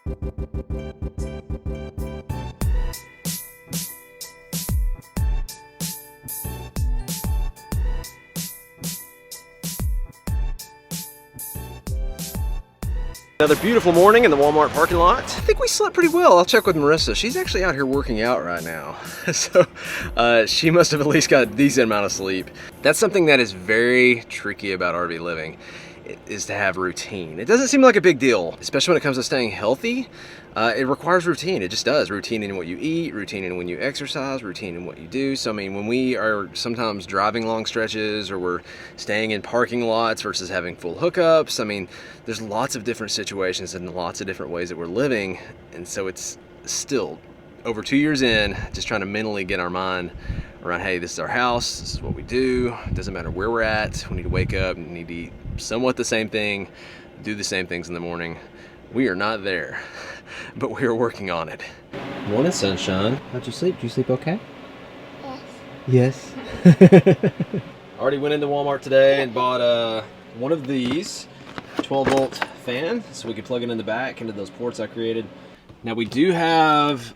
Another beautiful morning in the Walmart parking lot. I think we slept pretty well. I'll check with Marissa. She's actually out here working out right now. So she must have at least got a decent amount of sleep. That's something that is very tricky about RV living, is to have routine. It doesn't seem like a big deal, especially when it comes to staying healthy. It requires routine. It just does. Routine in what you eat, routine in when you exercise, routine in what you do. So I mean, when we are sometimes driving long stretches or we're staying in parking lots versus having full hookups, I mean, there's lots of different situations and lots of different ways that we're living. And so it's still over 2 years in, just trying to mentally get our mind around, hey, this is our house, this is what we do. It doesn't matter where we're at. We need to wake up and need to eat somewhat the same thing, do the same things in the morning. We are not there, but we are working on it. Morning, sunshine. How'd you sleep? Did you sleep okay? Yes. Yes. Already went into Walmart today and bought one of these 12-volt fan, so we could plug it in the back into those ports I created. Now we do have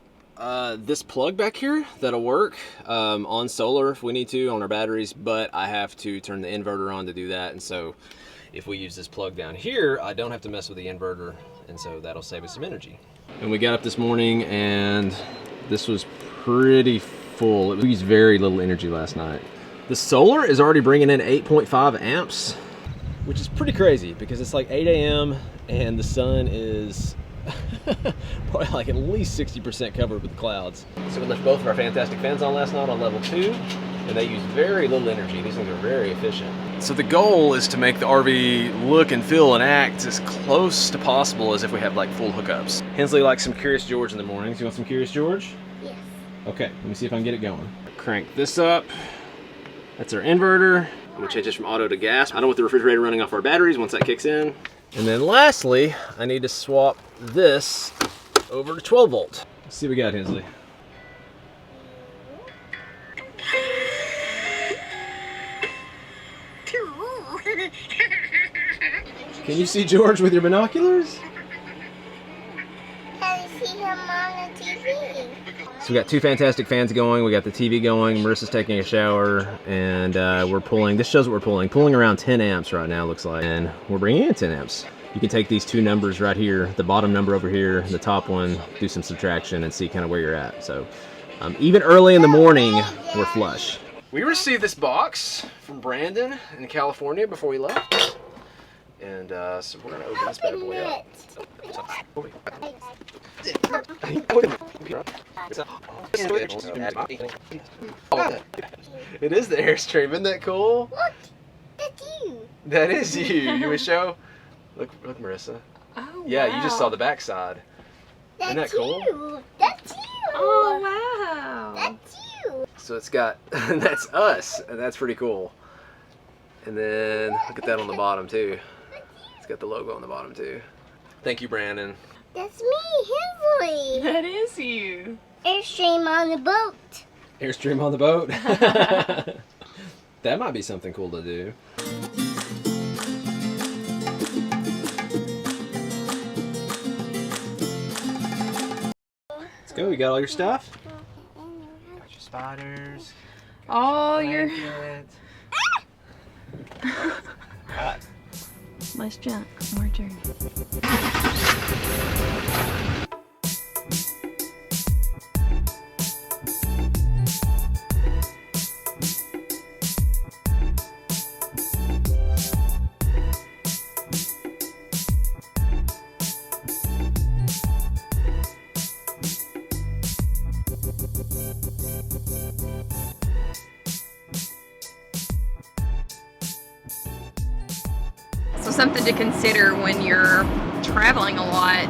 this plug back here that'll work on solar if we need to on our batteries, but I have to turn the inverter on to do that, and so if we use this plug down here, I don't have to mess with the inverter, and so that'll save us some energy. And we got up this morning and this was pretty full. We used very little energy last night. The solar is already bringing in 8.5 amps, which is pretty crazy because it's like 8 a.m. and the sun is probably like at least 60% covered with clouds. So we left both of our fantastic fans on last night on level 2, and they use very little energy. These things are very efficient. So the goal is to make the RV look and feel and act as close to possible as if we had like full hookups. Hensley likes some Curious George in the mornings. You want some Curious George? Yes. Okay, let me see if I can get it going. Crank this up. That's our inverter. I'm gonna change this from auto to gas. I don't want the refrigerator running off our batteries once that kicks in. And then lastly, I need to swap this over to 12 volt. Let's see what we got, Hensley. Can you see George with your binoculars? Can you see him on the TV? So we got two fantastic fans going. We got the TV going. Marissa's taking a shower, and we're pulling. This shows what we're pulling around 10 amps right now, looks like, and we're bringing in 10 amps. You can take these two numbers right here, the bottom number over here, the top one, do some subtraction, and see kind of where you're at. So even early in the morning, we're flush. We received this box from Brenda in California before we left, and so we're gonna open this bad boy up. It is the Airstream, isn't that cool? Look, that's you. That is you. You would show? Look, Marissa. Oh, yeah, wow. you just saw the backside. That's Isn't that cool? you. That's you. Oh, wow. That's you. So it's got, that's us, and that's pretty cool. And then look at that on the bottom too. It's got the logo on the bottom too. Thank you, Brandon. That's me, Hensley. That is you. Airstream on the boat. Airstream on the boat. That might be something cool to do. Let's go. You got all your stuff? Got your spotters. Oh, you're... Blanket. Less junk, more journey. So something to consider when you're traveling a lot,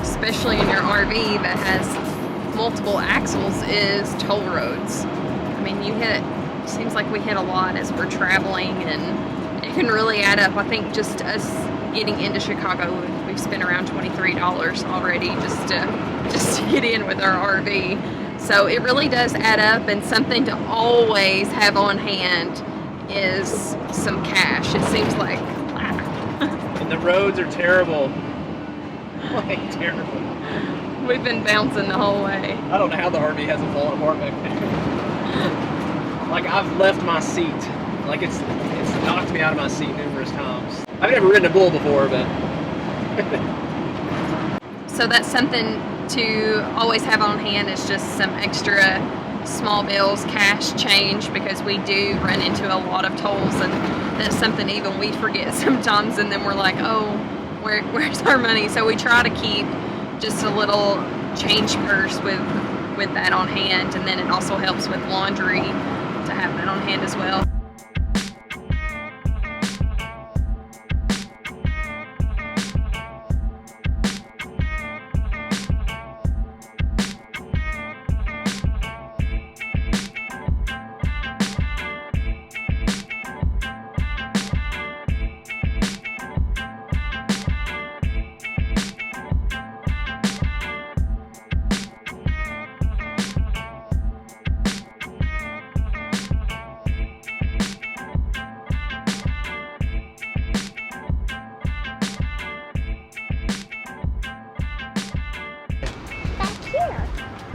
especially in your RV that has multiple axles, is toll roads. I mean, seems like we hit a lot as we're traveling, and it can really add up. I think just us getting into Chicago, we've spent around $23 already just to get in with our RV. So it really does add up, and something to always have on hand is some cash. It seems like And the roads are terrible. Like, terrible. We've been bouncing the whole way. I don't know how the RV hasn't fallen apart back there. Like, I've left my seat. Like, it's knocked me out of my seat numerous times. I've never ridden a bull before, but... So that's something to always have on hand, is just some extra small bills, cash, change, because we do run into a lot of tolls, and that's something even we forget sometimes, and then we're like, oh, where's our money? So we try to keep just a little change purse with that on hand, and then it also helps with laundry to have that on hand as well.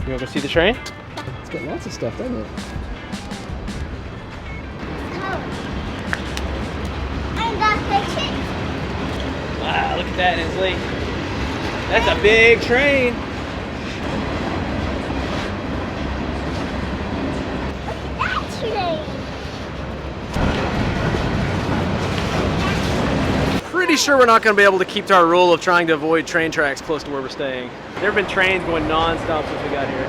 You want to go see the train? It's got lots of stuff, doesn't it? I got the chick. Wow, look at that, Ashleigh. That's a big train. That train. Pretty sure we're not going to be able to keep to our rule of trying to avoid train tracks close to where we're staying. There have been trains going non-stop since we got here.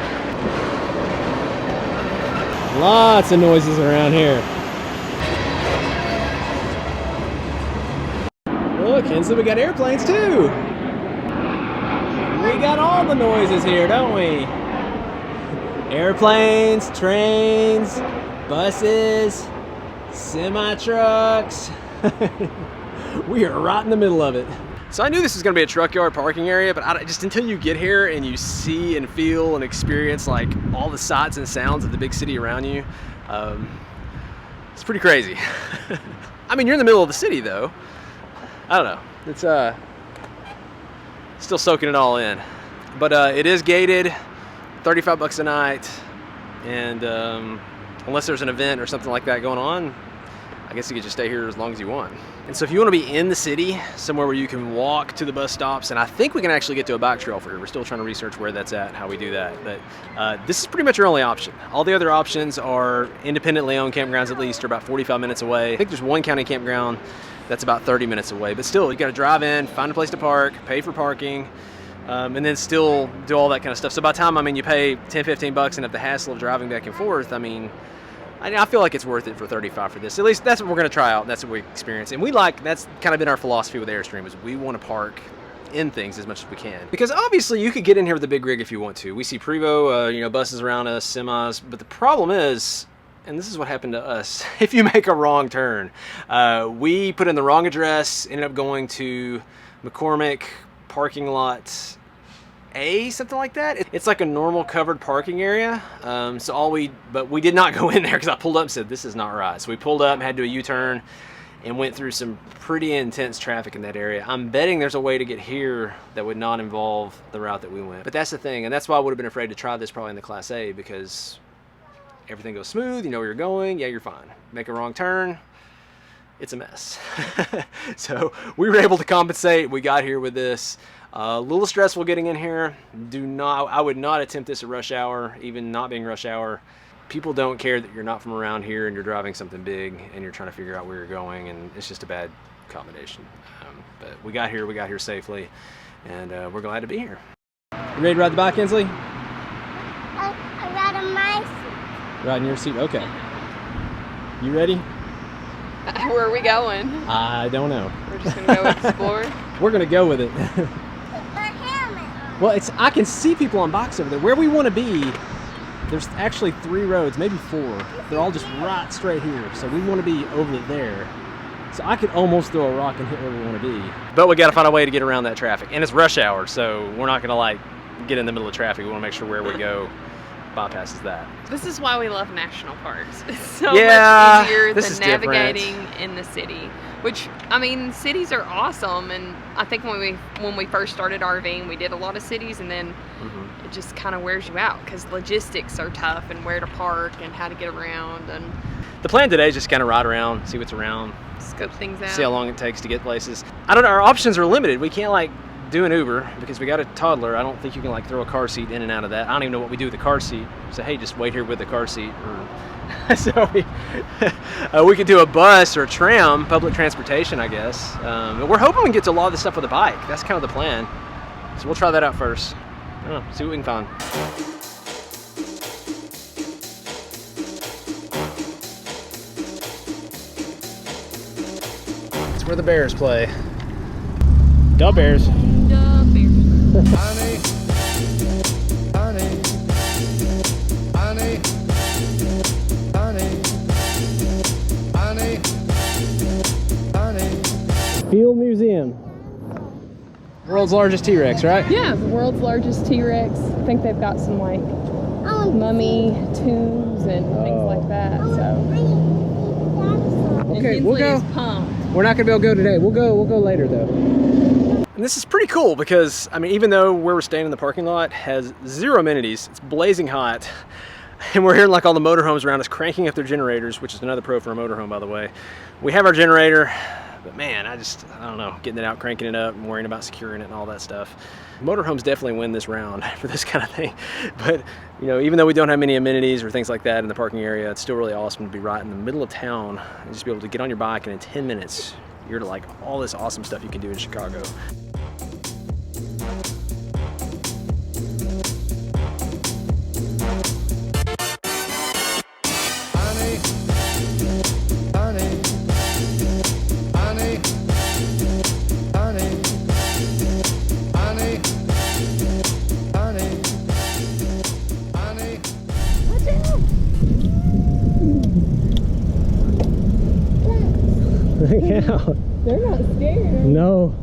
Lots of noises around here. Look, Hensley, we got airplanes too. We got all the noises here, don't we? Airplanes, trains, buses, semi-trucks. We are right in the middle of it. So I knew this was going to be a truck yard parking area, but just until you get here and you see and feel and experience like all the sights and sounds of the big city around you, it's pretty crazy. I mean, you're in the middle of the city though. I don't know. It's still soaking it all in. But it is gated, $35 a night, and unless there's an event or something like that going on, I guess you could just stay here as long as you want. And so if you want to be in the city, somewhere where you can walk to the bus stops, and I think we can actually get to a bike trail for you. We're still trying to research where that's at, how we do that. But this is pretty much your only option. All the other options are independently owned campgrounds, at least, are about 45 minutes away. I think there's one county campground that's about 30 minutes away. But still, you got to drive in, find a place to park, pay for parking, and then still do all that kind of stuff. So by the time, you pay 10, 15 bucks and have the hassle of driving back and forth, I feel like it's worth it for 35 for this. At least that's what we're going to try out, and that's what we experience. And that's kind of been our philosophy with Airstream, is we want to park in things as much as we can. Because obviously you could get in here with a big rig if you want to. We see Prevost, buses around us, semis, but the problem is, and this is what happened to us, if you make a wrong turn. We put in the wrong address, ended up going to McCormick parking lot A, something like that. It's like a normal covered parking area. But we did not go in there because I pulled up and said, this is not right. So we pulled up and had to do a U-turn and went through some pretty intense traffic in that area. I'm betting there's a way to get here that would not involve the route that we went. But that's the thing, and that's why I would have been afraid to try this probably in the Class A, because everything goes smooth, you know where you're going, yeah, you're fine. Make a wrong turn, it's a mess. So we were able to compensate. We got here with this. A little stressful getting in here. I would not attempt this at rush hour, even not being rush hour. People don't care that you're not from around here and you're driving something big and you're trying to figure out where you're going, and it's just a bad combination. But we got here safely, and we're glad to be here. You ready to ride the bike, Hensley? I ride on my seat. Ride in your seat? Okay. You ready? Where are we going? I don't know. We're just gonna go explore. We're gonna go with it. Put my helmet on. Well, I can see people on bikes over there. Where we want to be, there's actually 3 roads, maybe 4. They're all just right straight here. So we want to be over there. So I could almost throw a rock and hit where we want to be. But we got to find a way to get around that traffic. And it's rush hour, so we're not going to get in the middle of traffic. We want to make sure where we go bypasses that. This is why we love national parks. It's so Yeah, much easier this than is different. navigating in the city. Which, I mean, cities are awesome, and I think when we first started RVing, we did a lot of cities, and then it just kind of wears you out because logistics are tough, and where to park and how to get around, and The plan today is just kind of ride around, see what's around, scope things out. see how long it takes to get places. I don't know, our options are limited. We can't like do an Uber because we got a toddler. I don't think you can like throw a car seat in and out of that. I don't even know what we do with the car seat. So hey, just wait here with the car seat. Or so we could do a bus or a tram, public transportation, I guess. But we're hoping we can get to a lot of the stuff with a bike. That's kind of the plan. So we'll try that out first. I don't know, see what we can find. It's where the Bears play. Duh Bears. Honey, honey, honey, honey, honey, honey. Field Museum. World's largest T-Rex, right? Yeah, the world's largest T-Rex. I think they've got some like mummy tombs and things like that. So. Okay, and we'll Hensley go. is pumped. We're not gonna be able to go today. We'll go later though. And this is pretty cool because, I mean, even though where we're staying in the parking lot has zero amenities, it's blazing hot, and we're hearing like all the motorhomes around us cranking up their generators, which is another pro for a motorhome, by the way. We have our generator, but man, I don't know, getting it out, cranking it up, and worrying about securing it and all that stuff. Motorhomes definitely win this round for this kind of thing. But, you know, even though we don't have many amenities or things like that in the parking area, it's still really awesome to be right in the middle of town and just be able to get on your bike, and in 10 minutes, you're to like all this awesome stuff you can do in Chicago. Honey, honey, honey, honey, honey, honey, honey. Watch out! Look out. They're not scared. No.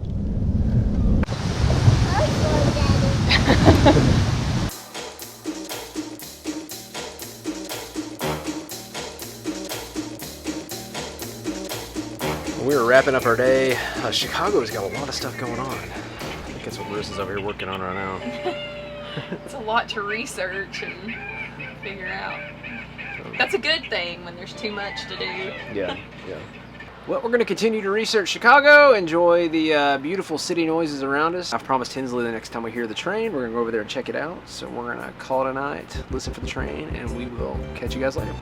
We were wrapping up our day. Chicago's got a lot of stuff going on. I think that's what Marissa's over here working on right now. It's a lot to research and figure out. That's a good thing when there's too much to do. Yeah. Well, we're going to continue to research Chicago, enjoy the beautiful city noises around us. I've promised Hensley the next time we hear the train, we're going to go over there and check it out. So we're going to call it a night, listen for the train, and we will catch you guys later.